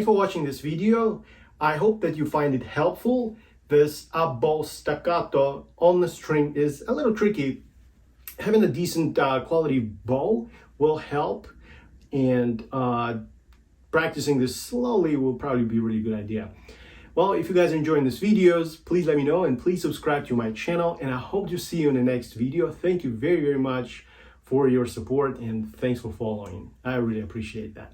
thanks for watching this video. I hope that you find it helpful. This up bow staccato on the string is a little tricky. Having a decent quality bow will help, and practicing this slowly will probably be a really good idea. Well, if you guys are enjoying these videos, please let me know and please subscribe to my channel, and I hope to see you in the next video. Thank you very, very much for your support and thanks for following. I really appreciate that.